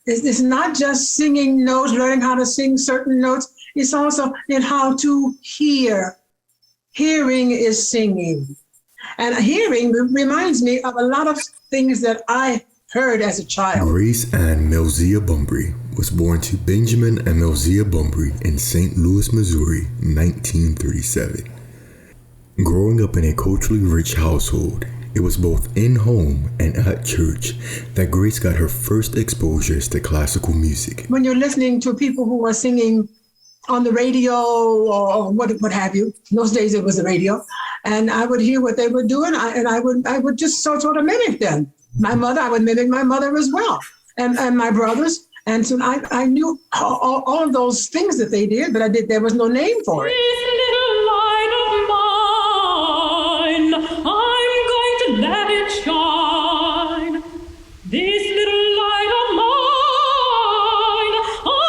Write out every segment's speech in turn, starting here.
It's not just singing notes, learning how to sing certain notes. It's also in how to hear. Hearing is singing. And hearing reminds me of a lot of things that I heard as a child. Grace Ann Melzia Bumbry was born to Benjamin and Melzia Bumbry in St. Louis, Missouri, 1937. Growing up in a culturally rich household, it was both in home and at church that Grace got her first exposures to classical music. When you're listening to people who are singing on the radio or what have you, in those days it was the radio, and I would hear what they were doing, and I would just sort of mimic them. My mother, I would mimic my mother as well, and my brothers. And so I knew all of those things that they did, but there was no name for it. This little light of mine, I'm going to let it shine. This little light of mine, I'm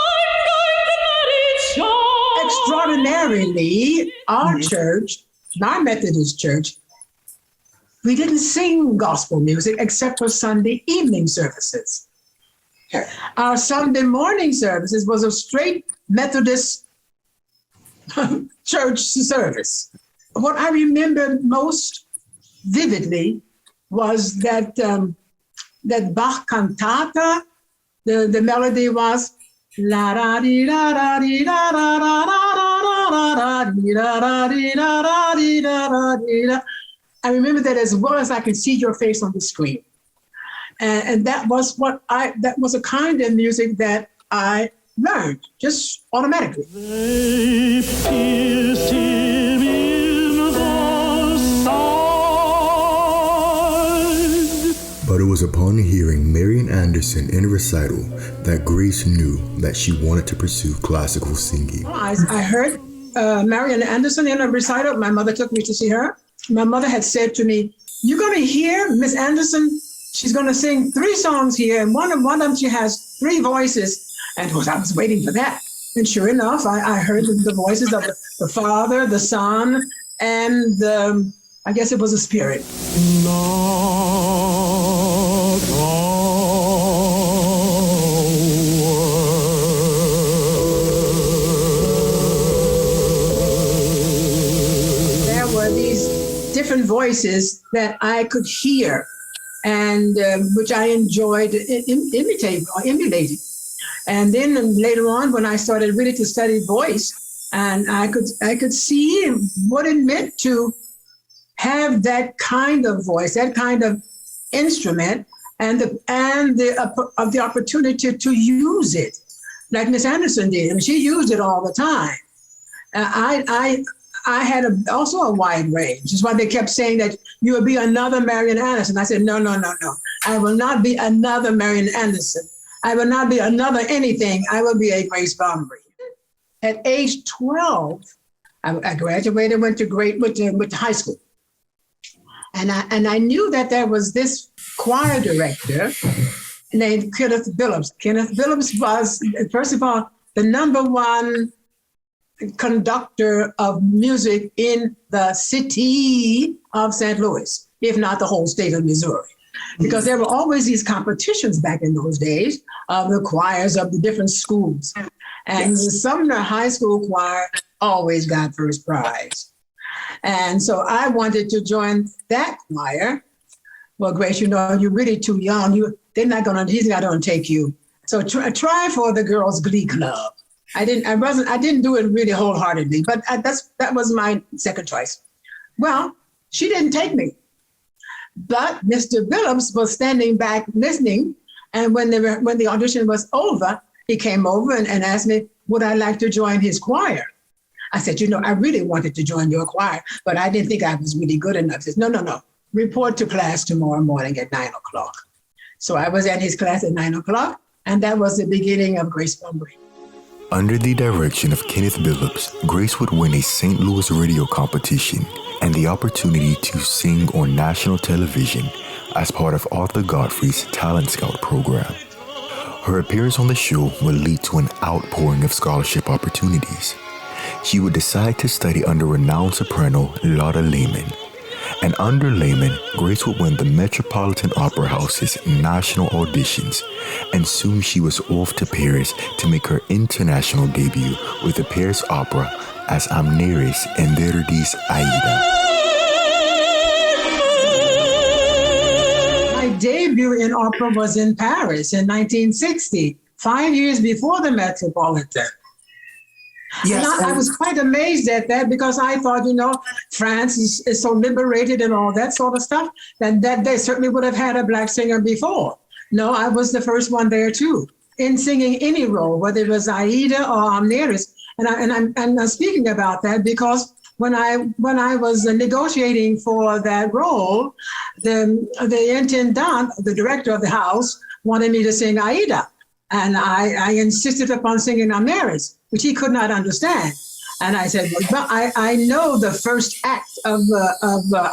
going to let it shine. Extraordinarily, our church, our Methodist church, we didn't sing gospel music except for Sunday evening services. Our Sunday morning services was a straight Methodist church service. What I remember most vividly was that Bach cantata. The melody was la da di da da di da da da da da di da da di da da di da da di da. I remember that as well as I can see your face on the screen. And that was that was a kind of music that I learned just automatically. They pierced him in the side. But it was upon hearing Marian Anderson in a recital that Grace knew that she wanted to pursue classical singing. I heard Marian Anderson in a recital. My mother took me to see her. My mother had said to me, "You're going to hear Miss Anderson. She's going to sing 3 songs here, and one of them she has 3 voices." And I was waiting for that. And sure enough, I heard the voices of the Father, the Son, and I guess it was a Spirit. There were these different voices that I could hear, and which I enjoyed emulating. And then later on, when I started really to study voice, and I could see what it meant to have that kind of voice, that kind of instrument, and the opportunity to use it, like Miss Anderson did. And she used it all the time. I had also a wide range. That's why they kept saying that you will be another Marian Anderson. I said, no. I will not be another Marian Anderson. I will not be another anything. I will be a Grace Bumbry. At age 12, I graduated, went to high school. And I knew that there was this choir director named Kenneth Billups. Kenneth Billups was, first of all, the #1 conductor of music in the city of St. Louis, if not the whole state of Missouri. Because there were always these competitions back in those days of the choirs of the different schools. And the Sumner High School choir always got first prize. And so I wanted to join that choir. Well, Grace, you're really too young. He's not gonna take you. So try for the girls' glee club. I didn't do it really wholeheartedly, but that was my second choice. Well, she didn't take me. But Mr. Billups was standing back listening, and when the audition was over, he came over and asked me, would I like to join his choir? I said, I really wanted to join your choir, but I didn't think I was really good enough. He said, no, report to class tomorrow morning at 9:00. So I was at his class at 9:00, and that was the beginning of Grace Bumbry. Under the direction of Kenneth Billups, Grace would win a St. Louis radio competition and the opportunity to sing on national television as part of Arthur Godfrey's Talent Scout program. Her appearance on the show would lead to an outpouring of scholarship opportunities. She would decide to study under renowned soprano Lotta Lehman, and under Lehman, Grace would win the Metropolitan Opera House's national auditions, and soon she was off to Paris to make her international debut with the Paris Opera as Amneris in Verdi's Aida. My debut in opera was in Paris in 1960, 5 years before the Metropolitan. Yes, and I was quite amazed at that because I thought, France is so liberated and all that sort of stuff, that they certainly would have had a black singer before. No, I was the first one there too, in singing any role, whether it was Aida or Amneris. And I'm speaking about that because when I was negotiating for that role, the intendant, the director of the house, wanted me to sing Aida. And I insisted upon singing Amneris, which he could not understand. And I said, well, I know the first act of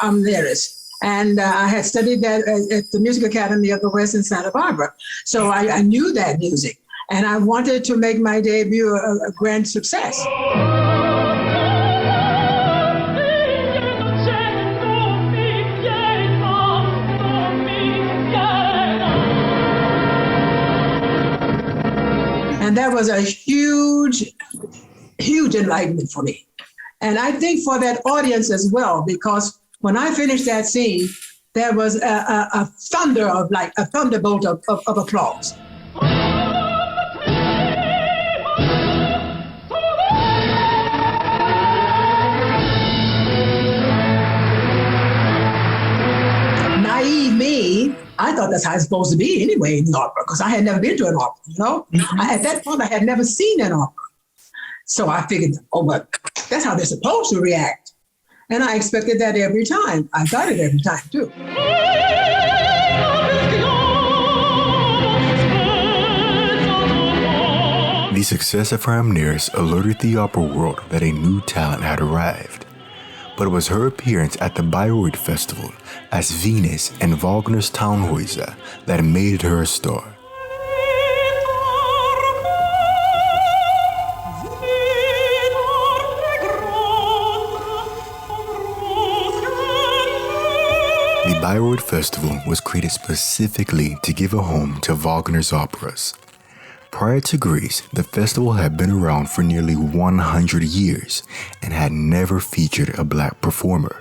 Amneris. And I had studied that at the Music Academy of the West in Santa Barbara. So I knew that music. And I wanted to make my debut a grand success. And that was a huge, huge enlightenment for me. And I think for that audience as well, because when I finished that scene, there was a thunder of a thunderbolt of applause. Naive me, I thought that's how it's supposed to be anyway in the opera, because I had never been to an opera, Mm-hmm. At that point, I had never seen an opera. So I figured, but that's how they're supposed to react. And I expected that every time. I got it every time, too. The success of her Amneris alerted the opera world that a new talent had arrived. But it was her appearance at the Bayreuth Festival as Venus in Wagner's Tannhäuser that made her a star. The Bayreuth Festival was created specifically to give a home to Wagner's operas. Prior to Grace, the festival had been around for nearly 100 years and had never featured a black performer.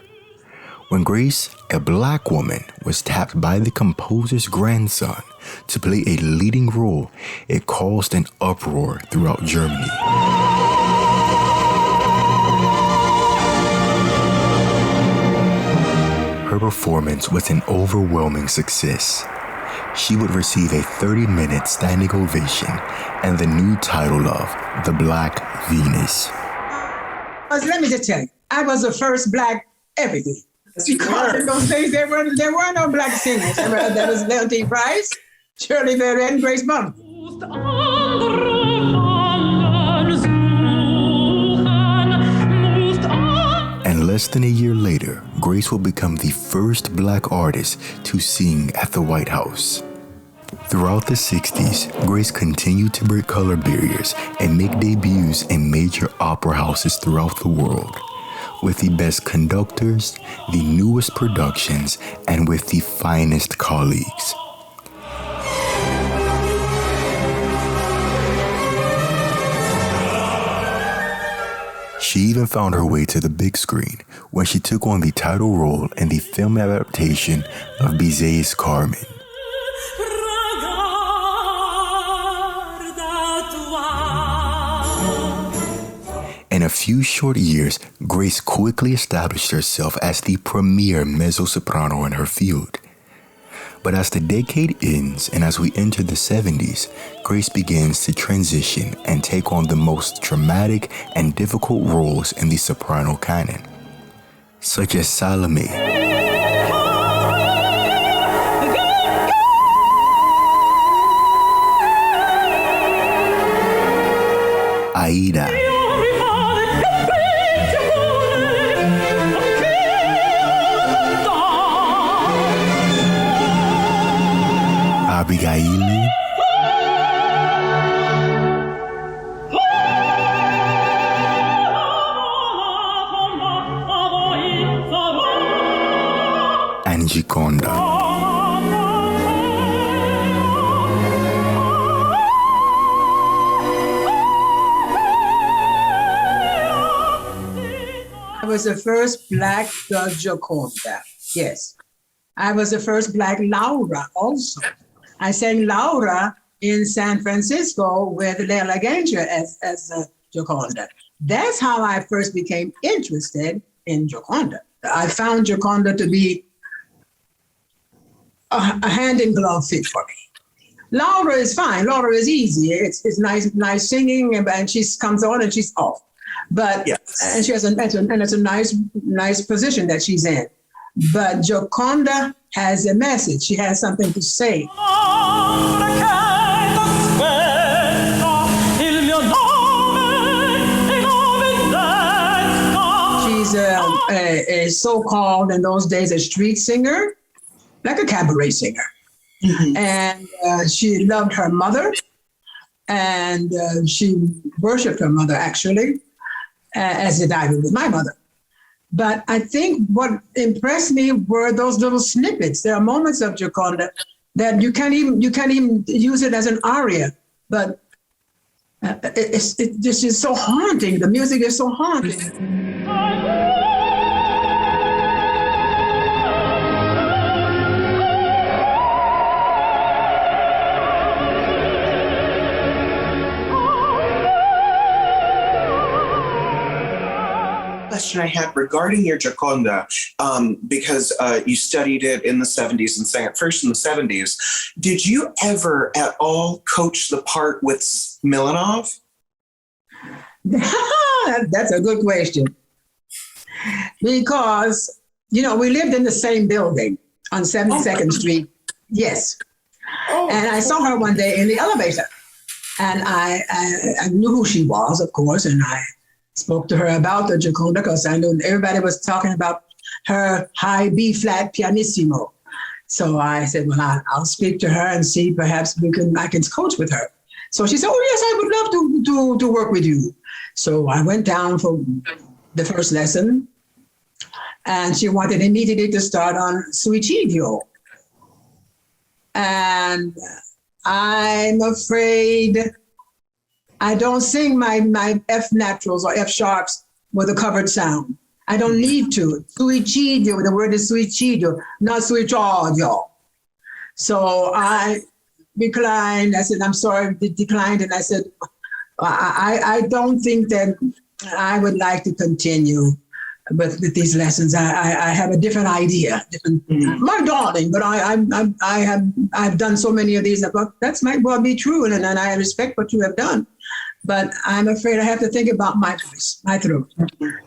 When Grace, a black woman, was tapped by the composer's grandson to play a leading role, it caused an uproar throughout Germany. Her performance was an overwhelming success. She would receive a 30-minute standing ovation and the new title of the Black Venus. Let me just tell you, I was the first black everything. Because in those days, there were no black singers. There was Leontine Price, Shirley Berry, and Grace Bumbry. And less than a year later, Grace will become the first black artist to sing at the White House. Throughout the 60s, Grace continued to break color barriers and make debuts in major opera houses throughout the world, with the best conductors, the newest productions, and with the finest colleagues. She even found her way to the big screen when she took on the title role in the film adaptation of Bizet's Carmen. In a few short years, Grace quickly established herself as the premier mezzo-soprano in her field. But as the decade ends and as we enter the 70s, Grace begins to transition and take on the most dramatic and difficult roles in the soprano canon, such as Salome, Aida, Abigail, and Gioconda. I was the first Black Gioconda, yes. I was the first Black Laura also. I sang Laura in San Francisco with Leila Ganger as Gioconda. That's how I first became interested in Gioconda. I found Gioconda to be a hand-in-glove fit for me. Laura is fine. Laura is easy. It's nice singing, and she comes on and she's off. But yes. And she has and it's a nice position that she's in. But Gioconda has a message. She has something to say. She's a so-called, in those days, a street singer, like a cabaret singer. Mm-hmm. And she loved her mother, and she worshipped her mother, actually, as did I with my mother. But I think what impressed me were those little snippets. There are moments of Gioconda that you can't even use it as an aria, but it's just so haunting. The music is so haunting. Question I had regarding your Gioconda, because you studied it in the 70s and sang it first in the 70s. Did you ever at all coach the part with Milanov? That's a good question. Because, we lived in the same building on 72nd Street. Yes. Oh. And I saw her one day in the elevator. And I knew who she was, of course, and I spoke to her about the Gioconda because I knew everybody was talking about her high B-flat pianissimo. So I said, well, I'll speak to her and see perhaps I can coach with her. So she said, oh, yes, I would love to work with you. So I went down for the first lesson, and she wanted immediately to start on Suicidio. And I'm afraid I don't sing my F naturals or F sharps with a covered sound. I don't need to. Suicidio, the word is suicidio, not suicidio. So I declined. I said, I'm sorry, declined. And I said, I don't think that I would like to continue with these lessons. I have a different idea. My darling, but I've done so many of these. That might well be true, and I respect what you have done. But I'm afraid I have to think about my voice, my throat.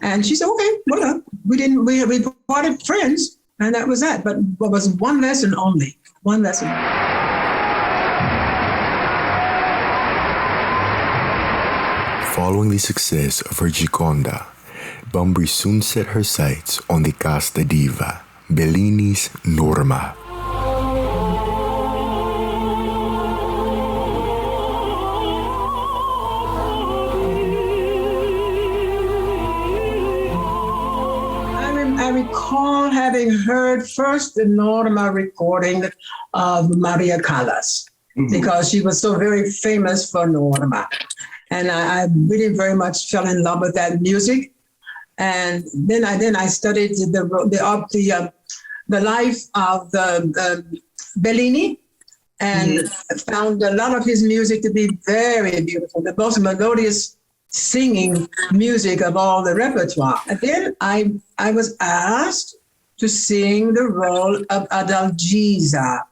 And she said, okay, well, we parted friends, and that was that. But it was one lesson only, one lesson. Following the success of her Gioconda, Bumbry soon set her sights on the casta diva, Bellini's Norma. I recall having heard first the Norma recording of Maria Callas, because she was so very famous for Norma. And I really very much fell in love with that music. And then I studied the life of Bellini, and found a lot of his music to be very beautiful, the most melodious singing music of all the repertoire. And then I was asked to sing the role of Adalgisa.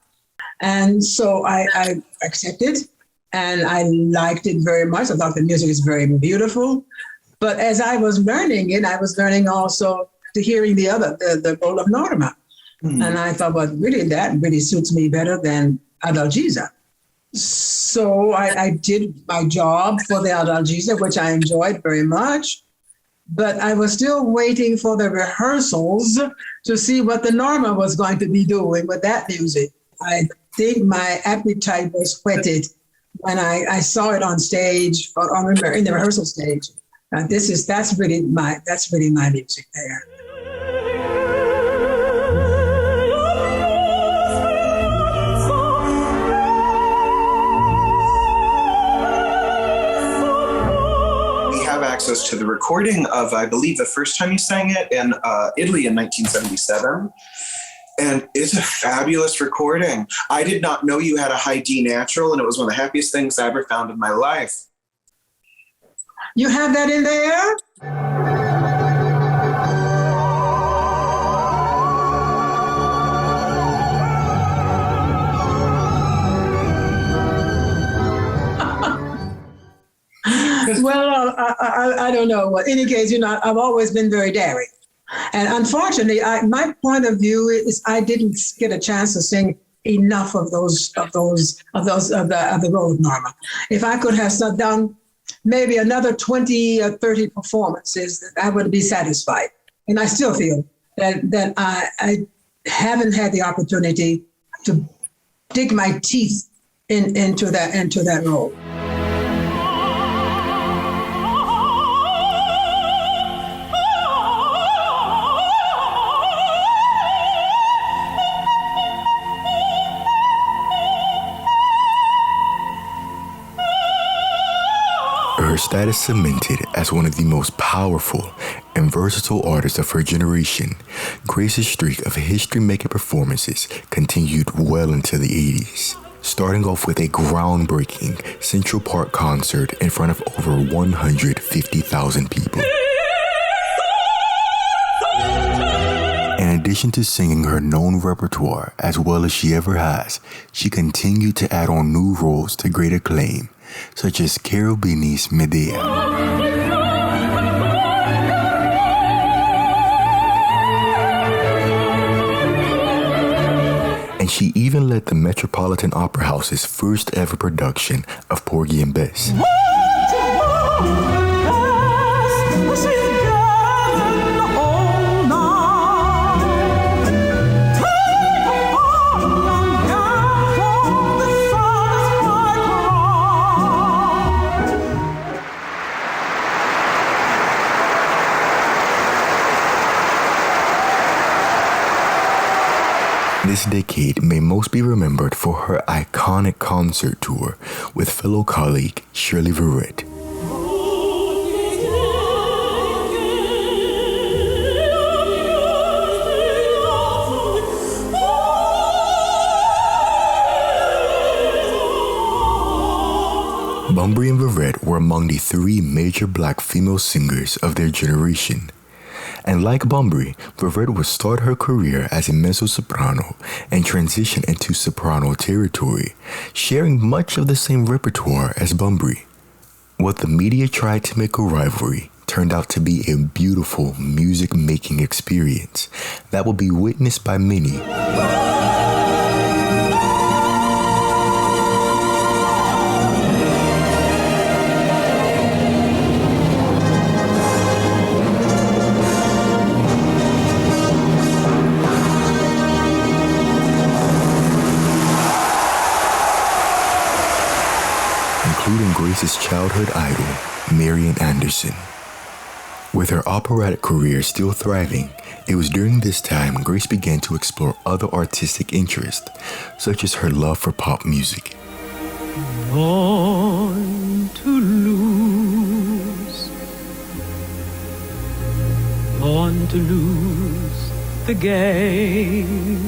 And so I accepted, and I liked it very much. I thought the music is very beautiful. But as I was learning it, I was learning also to hearing the role of Norma. Mm. And I thought, well, that really suits me better than Adalgisa. So I did my job for the Adalgisa, which I enjoyed very much. But I was still waiting for the rehearsals to see what the Norma was going to be doing with that music. I think my appetite was whetted when I saw it on stage, or in the rehearsal stage. That's really my music there. access to the recording of, I believe, the first time you sang it in Italy in 1977. And it's a fabulous recording. I did not know you had a high D natural, and it was one of the happiest things I ever found in my life. You have that in there? Well, I don't know. Well, in any case, I've always been very daring. And unfortunately, my point of view is I didn't get a chance to sing enough of the road, Norma. If I could have done maybe another 20 or 30 performances, I would be satisfied. And I still feel that I haven't had the opportunity to dig my teeth into that role. Her status cemented as one of the most powerful and versatile artists of her generation, Grace's streak of history-making performances continued well into the 80s, starting off with a groundbreaking Central Park concert in front of over 150,000 people. In addition to singing her known repertoire as well as she ever has, she continued to add on new roles to great acclaim, such as Cherubini's Medea. And she even led the Metropolitan Opera House's first ever production of Porgy and Bess. This decade may most be remembered for her iconic concert tour with fellow colleague Shirley Verrett. Bumbry and Verrett were among the three major black female singers of their generation. And like Bumbry, Verrett would start her career as a mezzo-soprano and transition into soprano territory, sharing much of the same repertoire as Bumbry. What the media tried to make a rivalry turned out to be a beautiful music-making experience that will be witnessed by many. Including Grace's childhood idol, Marian Anderson. With her operatic career still thriving, it was during this time Grace began to explore other artistic interests, such as her love for pop music. Born to lose the game.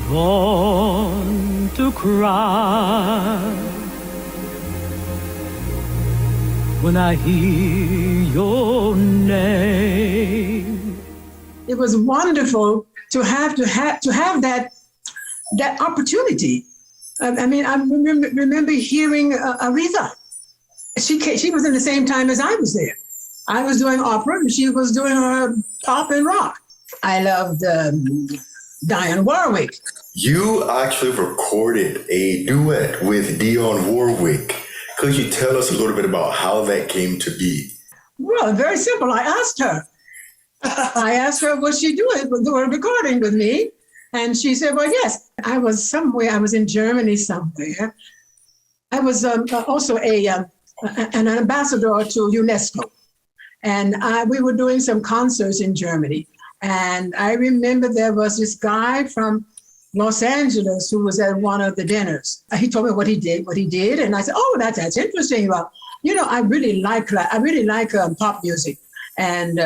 Born to cry when I hear your name. It was wonderful to have that opportunity. I mean, I remember hearing Aretha. She was in the same time as I was there. I was doing opera, and she was doing pop and rock. I loved Dionne Warwick. You actually recorded a duet with Dionne Warwick. Could you tell us a little bit about how that came to be? Well, very simple. I asked her would she do a recording with me? And she said, well, yes. I was in Germany somewhere. I was also an ambassador to UNESCO. And we were doing some concerts in Germany. And I remember there was this guy from Los Angeles who was at one of the dinners. He told me what he did, and I said, "Oh, that's interesting." Well, I really like pop music, and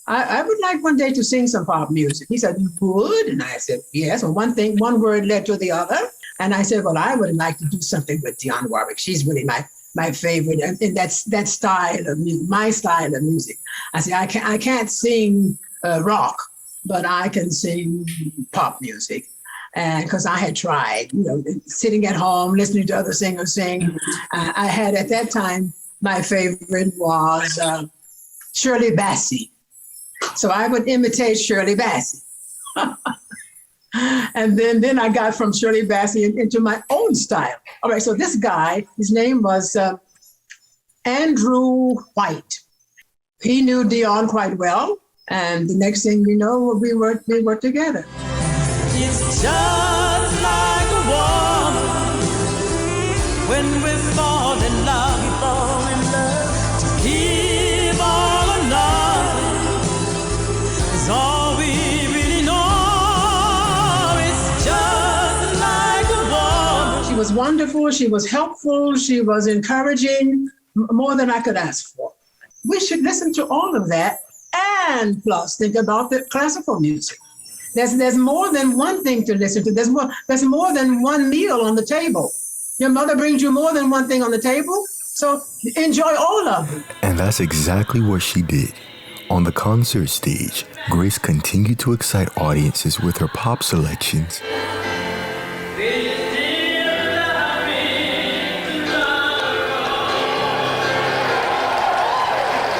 I would like one day to sing some pop music. He said, "You would?" And I said, "Yes." Well, one word led to the other, and I said, "Well, I would like to do something with Dionne Warwick. She's really my favorite, and that's that style of music, my style of music." I said, I can't sing rock, but I can sing pop music. And because I had tried, sitting at home, listening to other singers sing. I had at that time, my favorite was Shirley Bassey. So I would imitate Shirley Bassey. And then I got from Shirley Bassey into my own style. All right, so this guy, his name was Andrew White. He knew Dionne quite well. And the next thing we know, we worked together. It's just like a woman. When we fall in love, we fall in love. To give all or nothing is all we really know. It's just like a woman. She was wonderful. She was helpful. She was encouraging, more than I could ask for. We should listen to all of that, and plus think about the classical music. There's more than one thing to listen to. There's more than one meal on the table. Your mother brings you more than one thing on the table, so enjoy all of it. And that's exactly what she did. On the concert stage, Grace continued to excite audiences with her pop selections.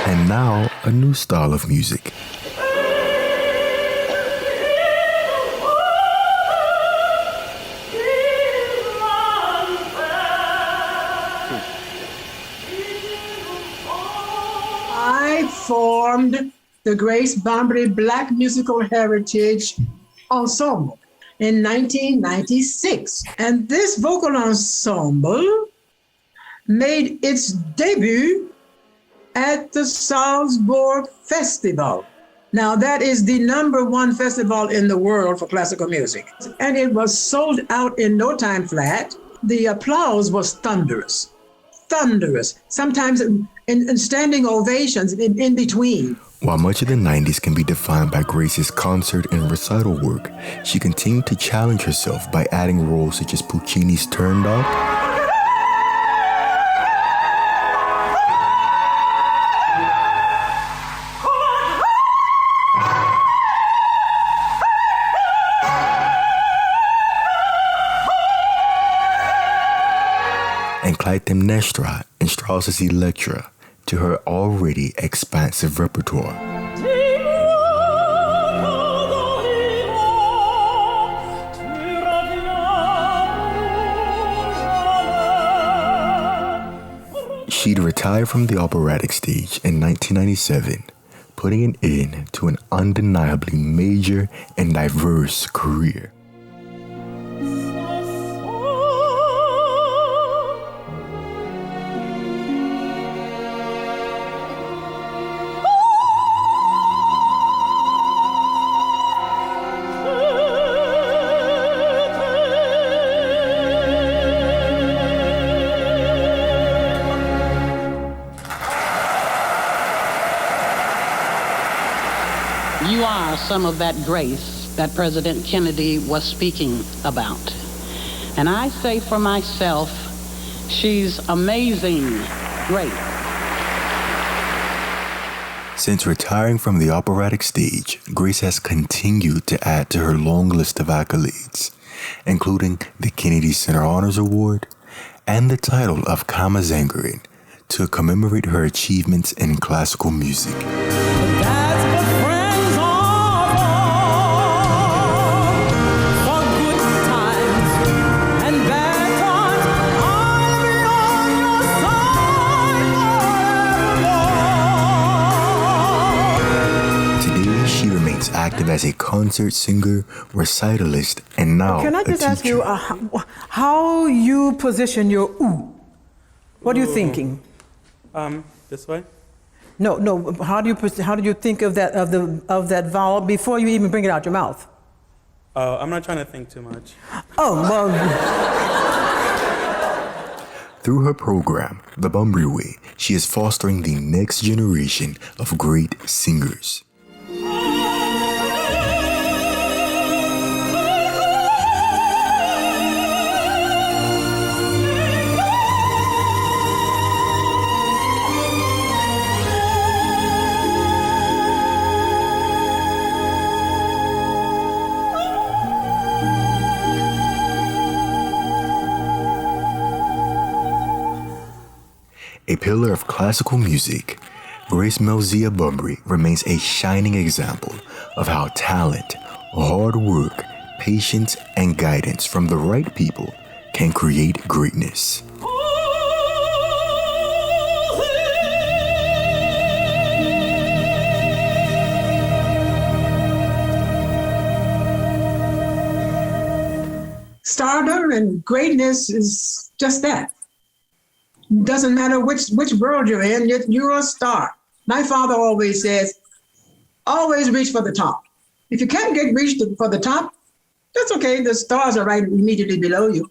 And now, a new style of music. I formed the Grace Bumbry Black Musical Heritage Ensemble in 1996. And this vocal ensemble made its debut at the Salzburg Festival. Now that is the #1 festival in the world for classical music. And it was sold out in no time flat. The applause was thunderous. Sometimes in standing ovations in between. While much of the 90s can be defined by Grace's concert and recital work, she continued to challenge herself by adding roles such as Puccini's Turandot, and Clytemnestra and Strauss's Electra to her already expansive repertoire. She'd retired from the operatic stage in 1997, putting an end to an undeniably major and diverse career. You are some of that grace that President Kennedy was speaking about. And I say for myself, she's amazing grace. Since retiring from the operatic stage, Grace has continued to add to her long list of accolades, including the Kennedy Center Honors Award and the title of Kammersangerin to commemorate her achievements in classical music. Active as a concert singer, recitalist, and now Can I just ask you how you position your ooh? What are you thinking? This way? No. How do you think of that vowel before you even bring it out your mouth? Oh, I'm not trying to think too much. Oh, well, Through her program, The Bumbry Way, she is fostering the next generation of great singers. A pillar of classical music, Grace Bumbry remains a shining example of how talent, hard work, patience, and guidance from the right people can create greatness. Stardom and greatness is just that. Doesn't matter which world you're in, you're a star. My father always says, always reach for the top. If you can't reach for the top, that's okay. The stars are right immediately below you.